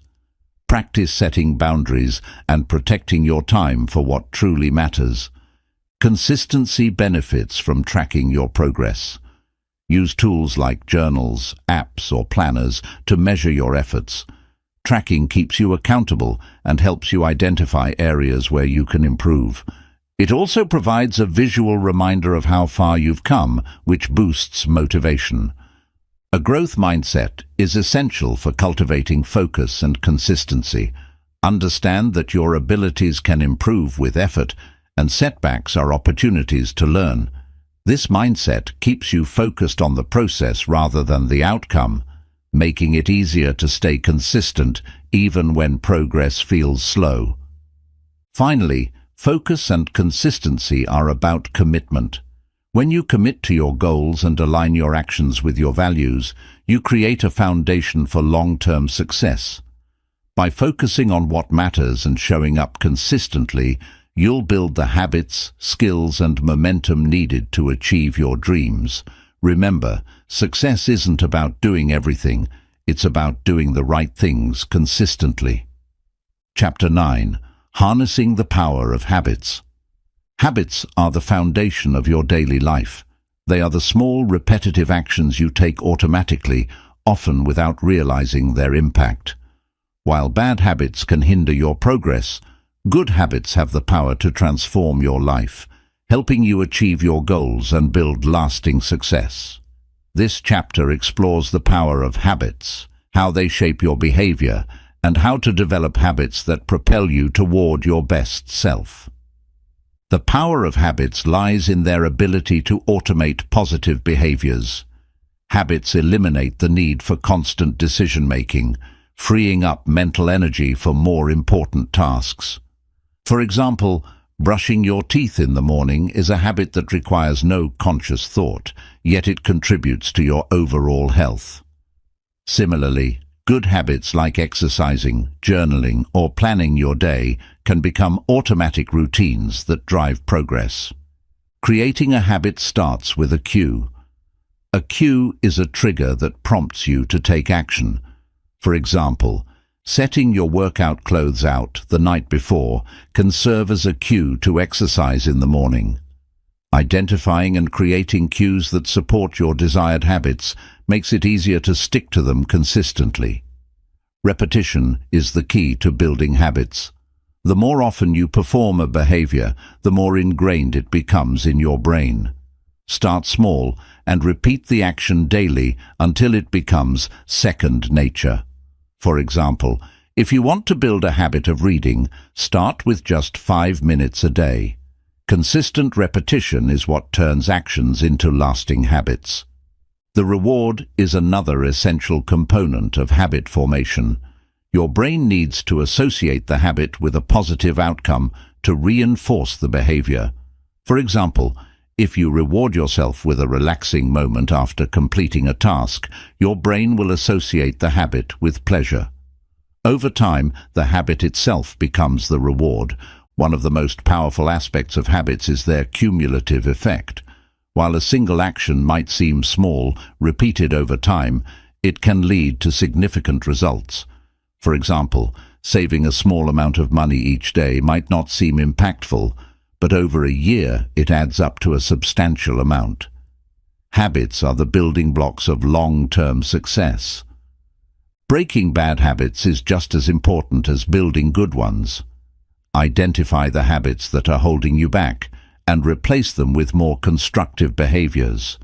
[SPEAKER 1] Practice setting boundaries and protecting your time for what truly matters. Consistency benefits from tracking your progress. Use tools like journals, apps, or planners to measure your efforts. Tracking keeps you accountable and helps you identify areas where you can improve. It also provides a visual reminder of how far you've come, which boosts motivation. A growth mindset is essential for cultivating focus and consistency. Understand that your abilities can improve with effort, and setbacks are opportunities to learn. This mindset keeps you focused on the process rather than the outcome, making it easier to stay consistent even when progress feels slow. Finally, focus and consistency are about commitment. When you commit to your goals and align your actions with your values, you create a foundation for long-term success. By focusing on what matters and showing up consistently, you'll build the habits, skills, and momentum needed to achieve your dreams. Remember, success isn't about doing everything, it's about doing the right things consistently. Chapter 9. Harnessing the Power of Habits. Habits are the foundation of your daily life. They are the small, repetitive actions you take automatically, often without realizing their impact. While bad habits can hinder your progress, good habits have the power to transform your life, helping you achieve your goals and build lasting success. This chapter explores the power of habits, how they shape your behavior, and how to develop habits that propel you toward your best self. The power of habits lies in their ability to automate positive behaviors. Habits eliminate the need for constant decision-making, freeing up mental energy for more important tasks. For example, brushing your teeth in the morning is a habit that requires no conscious thought, yet it contributes to your overall health. Similarly, good habits like exercising, journaling, or planning your day can become automatic routines that drive progress. Creating a habit starts with a cue. A cue is a trigger that prompts you to take action. For example, Setting your workout clothes out the night before can serve as a cue to exercise in the morning. Identifying and creating cues that support your desired habits makes it easier to stick to them consistently. Repetition is the key to building habits. The more often you perform a behavior, the more ingrained it becomes in your brain. Start small and repeat the action daily until it becomes second nature. For example, if you want to build a habit of reading, start with just 5 minutes a day. Consistent repetition is what turns actions into lasting habits. The reward is another essential component of habit formation. Your brain needs to associate the habit with a positive outcome to reinforce the behavior. For example, if you reward yourself with a relaxing moment after completing a task, your brain will associate the habit with pleasure. Over time, the habit itself becomes the reward. One of the most powerful aspects of habits is their cumulative effect. While a single action might seem small, repeated over time, it can lead to significant results. For example, saving a small amount of money each day might not seem impactful, but over a year it adds up to a substantial amount. Habits are the building blocks of long-term success. Breaking bad habits is just as important as building good ones. Identify the habits that are holding you back and replace them with more constructive behaviors.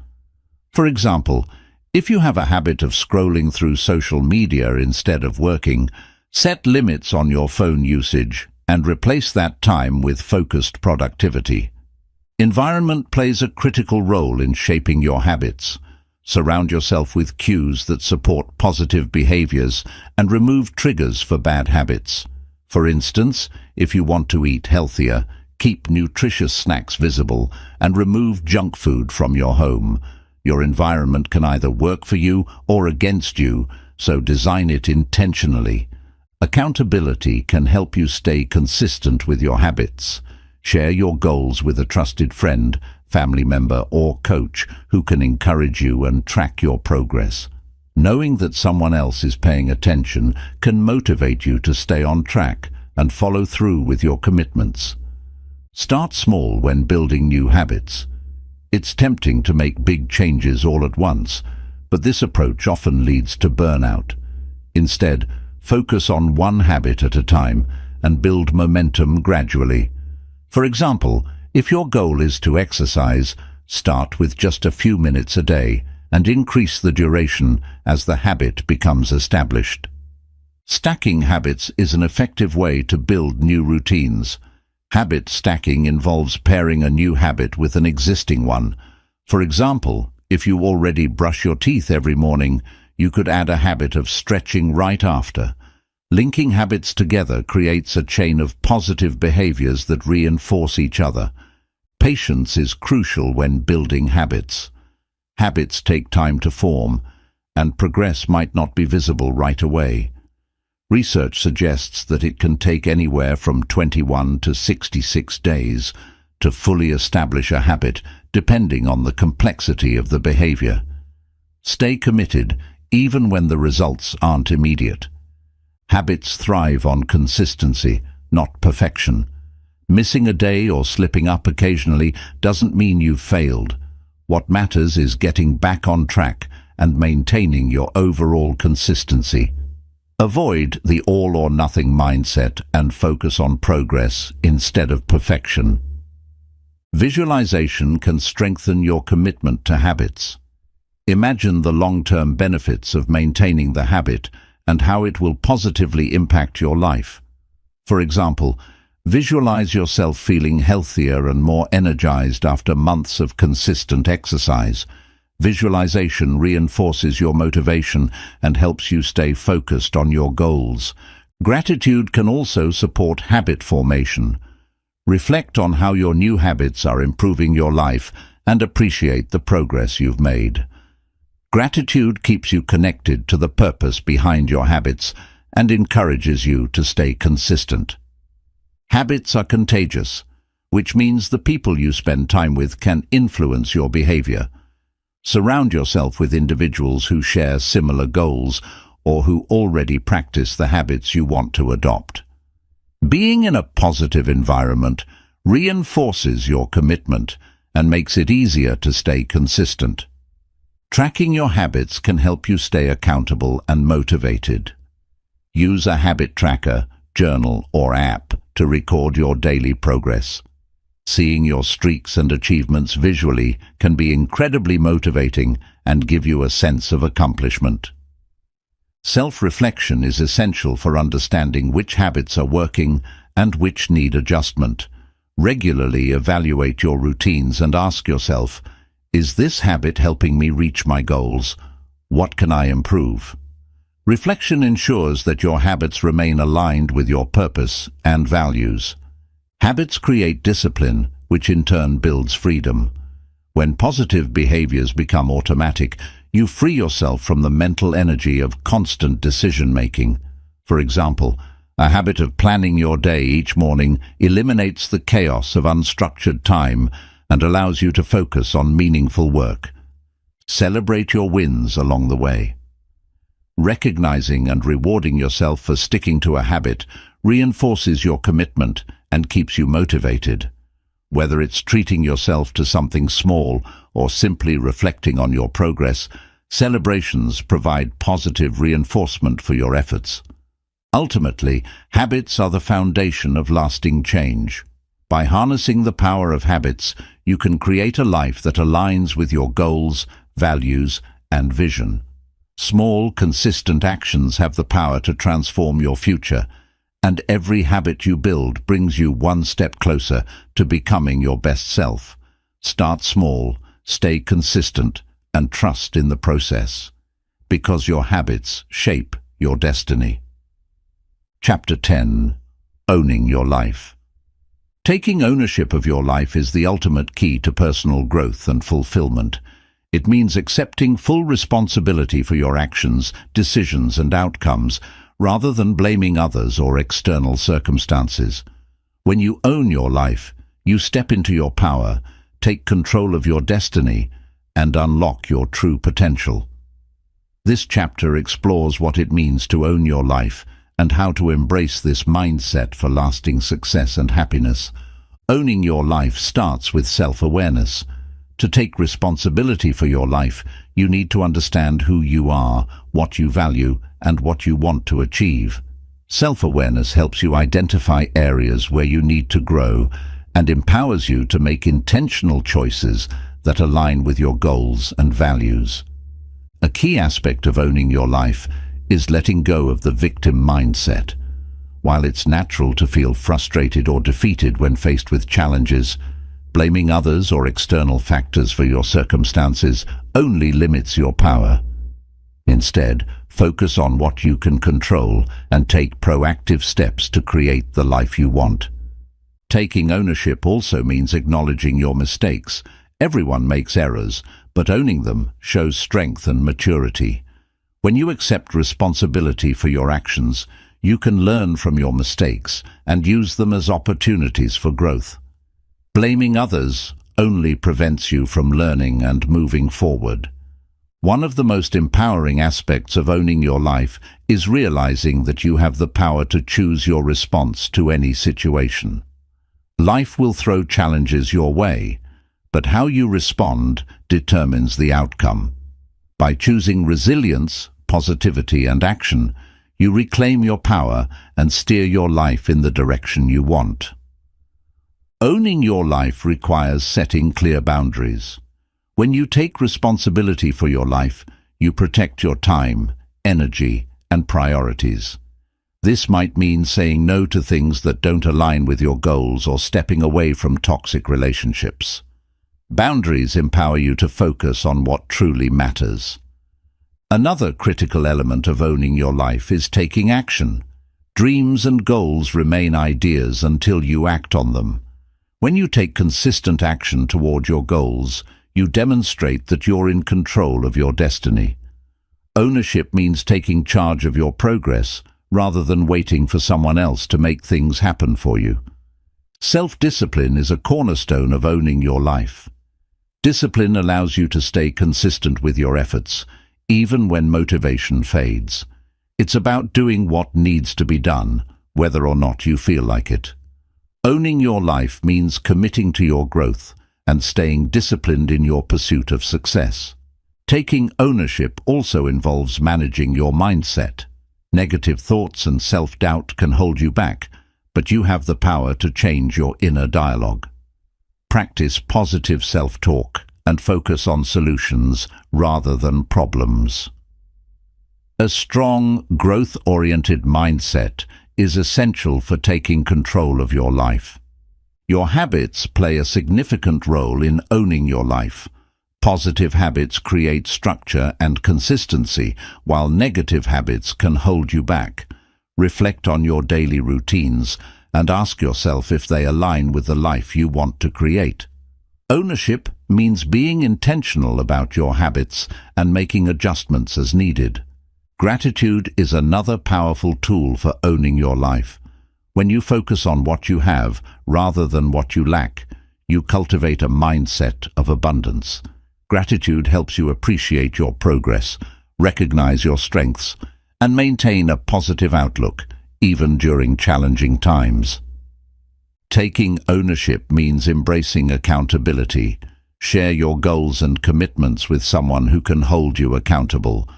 [SPEAKER 1] For example, if you have a habit of scrolling through social media instead of working, set limits on your phone usage and replace that time with focused productivity. Environment plays a critical role in shaping your habits. Surround yourself with cues that support positive behaviors and remove triggers for bad habits. For instance, if you want to eat healthier, keep nutritious snacks visible and remove junk food from your home. Your environment can either work for you or against you, so design it intentionally. Accountability can help you stay consistent with your habits. Share your goals with a trusted friend, family member, or coach who can encourage you and track your progress. Knowing that someone else is paying attention can motivate you to stay on track and follow through with your commitments. Start small when building new habits. It's tempting to make big changes all at once, but this approach often leads to burnout. Instead, focus on one habit at a time and build momentum gradually. For example, if your goal is to exercise, start with just a few minutes a day and increase the duration as the habit becomes established. Stacking habits is an effective way to build new routines. Habit stacking involves pairing a new habit with an existing one. For example, if you already brush your teeth every morning, you could add a habit of stretching right after. Linking habits together creates a chain of positive behaviors that reinforce each other. Patience is crucial when building habits. Habits take time to form, and progress might not be visible right away. Research suggests that it can take anywhere from 21 to 66 days to fully establish a habit, depending on the complexity of the behavior. Stay committed, even when the results aren't immediate. Habits thrive on consistency, not perfection. Missing a day or slipping up occasionally doesn't mean you've failed. What matters is getting back on track and maintaining your overall consistency. Avoid the all-or-nothing mindset and focus on progress instead of perfection. Visualization can strengthen your commitment to habits. Imagine the long-term benefits of maintaining the habit and how it will positively impact your life. For example, visualize yourself feeling healthier and more energized after months of consistent exercise. Visualization reinforces your motivation and helps you stay focused on your goals. Gratitude can also support habit formation. Reflect on how your new habits are improving your life and appreciate the progress you've made. Gratitude keeps you connected to the purpose behind your habits and encourages you to stay consistent. Habits are contagious, which means the people you spend time with can influence your behavior. Surround yourself with individuals who share similar goals or who already practice the habits you want to adopt. Being in a positive environment reinforces your commitment and makes it easier to stay consistent. Tracking your habits can help you stay accountable and motivated. Use a habit tracker, journal, or app to record your daily progress. Seeing your streaks and achievements visually can be incredibly motivating and give you a sense of accomplishment. Self-reflection is essential for understanding which habits are working and which need adjustment. Regularly evaluate your routines and ask yourself, is this habit helping me reach my goals? What can I improve? Reflection ensures that your habits remain aligned with your purpose and values. Habits create discipline, which in turn builds freedom. When positive behaviors become automatic, you free yourself from the mental energy of constant decision-making. For example, a habit of planning your day each morning eliminates the chaos of unstructured time and allows you to focus on meaningful work. Celebrate your wins along the way. Recognizing and rewarding yourself for sticking to a habit reinforces your commitment and keeps you motivated. Whether it's treating yourself to something small or simply reflecting on your progress, celebrations provide positive reinforcement for your efforts. Ultimately, habits are the foundation of lasting change. By harnessing the power of habits, you can create a life that aligns with your goals, values, and vision. Small, consistent actions have the power to transform your future, and every habit you build brings you one step closer to becoming your best self. Start small, stay consistent, and trust in the process, because your habits shape your destiny. Chapter 10. Owning your life. Taking ownership of your life is the ultimate key to personal growth and fulfillment. It means accepting full responsibility for your actions, decisions, and outcomes, rather than blaming others or external circumstances. When you own your life, you step into your power, take control of your destiny, and unlock your true potential. This chapter explores what it means to own your life and how to embrace this mindset for lasting success and happiness. Owning your life starts with self-awareness. To take responsibility for your life, you need to understand who you are, what you value, and what you want to achieve. Self-awareness helps you identify areas where you need to grow and empowers you to make intentional choices that align with your goals and values. A key aspect of owning your life is letting go of the victim mindset. While it's natural to feel frustrated or defeated when faced with challenges, blaming others or external factors for your circumstances only limits your power. Instead, focus on what you can control and take proactive steps to create the life you want. Taking ownership also means acknowledging your mistakes. Everyone makes errors, but owning them shows strength and maturity. When you accept responsibility for your actions, you can learn from your mistakes and use them as opportunities for growth. Blaming others only prevents you from learning and moving forward. One of the most empowering aspects of owning your life is realizing that you have the power to choose your response to any situation. Life will throw challenges your way, but how you respond determines the outcome. By choosing resilience, positivity, and action, you reclaim your power and steer your life in the direction you want. Owning your life requires setting clear boundaries. When you take responsibility for your life, you protect your time, energy, and priorities. This might mean saying no to things that don't align with your goals or stepping away from toxic relationships. Boundaries empower you to focus on what truly matters. Another critical element of owning your life is taking action. Dreams and goals remain ideas until you act on them. When you take consistent action toward your goals, you demonstrate that you're in control of your destiny. Ownership means taking charge of your progress rather than waiting for someone else to make things happen for you. Self-discipline is a cornerstone of owning your life. Discipline allows you to stay consistent with your efforts, even when motivation fades. It's about doing what needs to be done, whether or not you feel like it. Owning your life means committing to your growth and staying disciplined in your pursuit of success. Taking ownership also involves managing your mindset. Negative thoughts and self-doubt can hold you back, but you have the power to change your inner dialogue. Practice positive self-talk and focus on solutions rather than problems. A strong, growth-oriented mindset is essential for taking control of your life. Your habits play a significant role in owning your life. Positive habits create structure and consistency, while negative habits can hold you back. Reflect on your daily routines and ask yourself if they align with the life you want to create. Ownership means being intentional about your habits and making adjustments as needed. Gratitude is another powerful tool for owning your life. When you focus on what you have rather than what you lack, you cultivate a mindset of abundance. Gratitude helps you appreciate your progress, recognize your strengths, and maintain a positive outlook, even during challenging times. Taking ownership means embracing accountability. Share your goals and commitments with someone who can hold you accountable.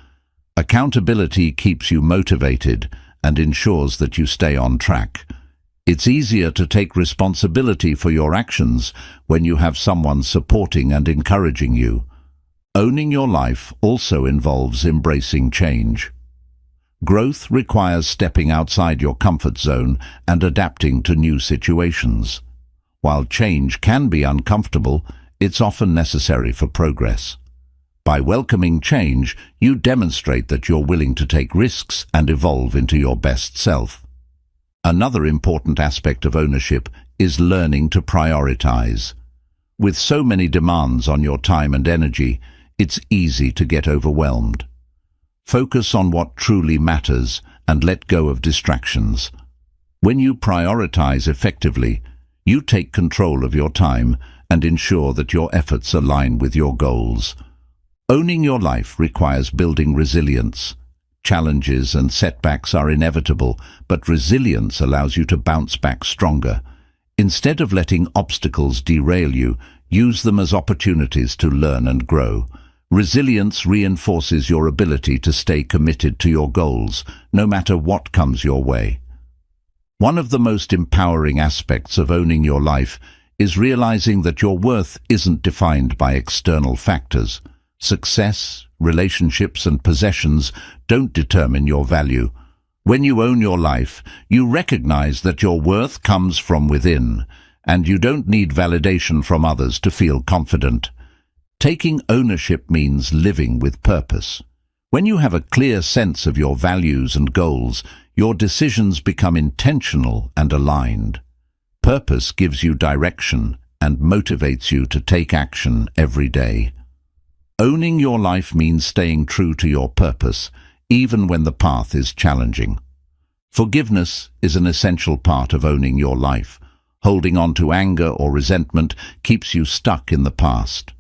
[SPEAKER 1] Accountability keeps you motivated and ensures that you stay on track. It's easier to take responsibility for your actions when you have someone supporting and encouraging you. Owning your life also involves embracing change. Growth requires stepping outside your comfort zone and adapting to new situations. While change can be uncomfortable, it's often necessary for progress. By welcoming change, you demonstrate that you're willing to take risks and evolve into your best self. Another important aspect of ownership is learning to prioritize. With so many demands on your time and energy, it's easy to get overwhelmed. Focus on what truly matters and let go of distractions. When you prioritize effectively, you take control of your time and ensure that your efforts align with your goals. Owning your life requires building resilience. Challenges and setbacks are inevitable, but resilience allows you to bounce back stronger. Instead of letting obstacles derail you, use them as opportunities to learn and grow. Resilience reinforces your ability to stay committed to your goals, no matter what comes your way. One of the most empowering aspects of owning your life is realizing that your worth isn't defined by external factors. Success, relationships, and possessions don't determine your value. When you own your life, you recognize that your worth comes from within, and you don't need validation from others to feel confident. Taking ownership means living with purpose. When you have a clear sense of your values and goals, your decisions become intentional and aligned. Purpose gives you direction and motivates you to take action every day. Owning your life means staying true to your purpose, even when the path is challenging. Forgiveness is an essential part of owning your life. Holding on to anger or resentment keeps you stuck in the past.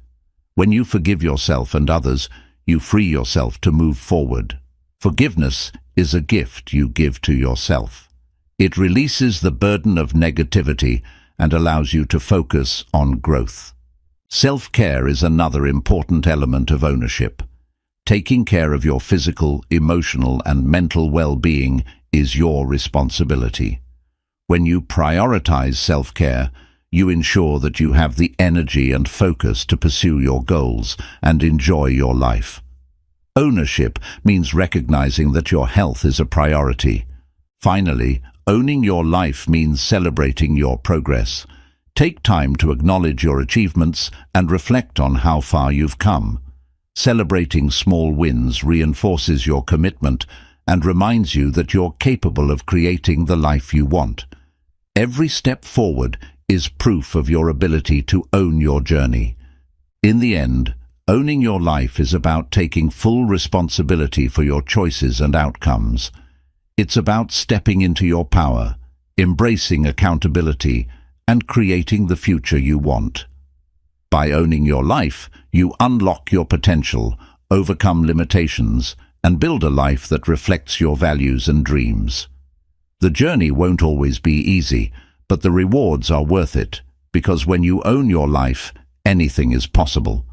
[SPEAKER 1] When you forgive yourself and others, you free yourself to move forward. Forgiveness is a gift you give to yourself. It releases the burden of negativity and allows you to focus on growth. Self-care is another important element of ownership. Taking care of your physical, emotional, and mental well-being is your responsibility. When you prioritize self-care, you ensure that you have the energy and focus to pursue your goals and enjoy your life. Ownership means recognizing that your health is a priority. Finally, owning your life means celebrating your progress. Take time to acknowledge your achievements and reflect on how far you've come. Celebrating small wins reinforces your commitment and reminds you that you're capable of creating the life you want. Every step forward is proof of your ability to own your journey. In the end, owning your life is about taking full responsibility for your choices and outcomes. It's about stepping into your power, embracing accountability, and creating the future you want. By owning your life, you unlock your potential, overcome limitations, and build a life that reflects your values and dreams. The journey won't always be easy, but the rewards are worth it, because when you own your life, anything is possible.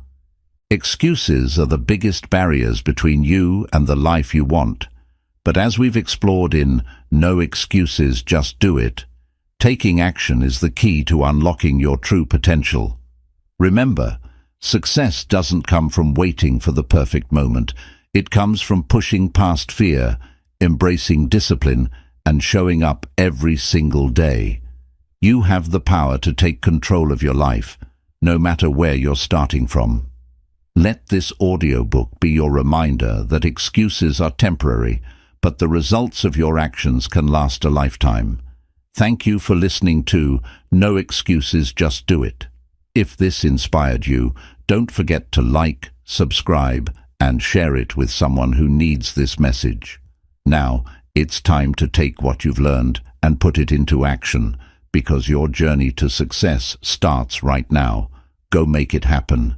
[SPEAKER 1] Excuses are the biggest barriers between you and the life you want. But as we've explored in No Excuses, Just Do It, taking action is the key to unlocking your true potential. Remember, success doesn't come from waiting for the perfect moment. It comes from pushing past fear, embracing discipline, and showing up every single day. You have the power to take control of your life, no matter where you're starting from. Let this audiobook be your reminder that excuses are temporary, but the results of your actions can last a lifetime. Thank you for listening to No Excuses, Just Do It. If this inspired you, don't forget to like, subscribe, and share it with someone who needs this message. Now, it's time to take what you've learned and put it into action, because your journey to success starts right now. Go make it happen.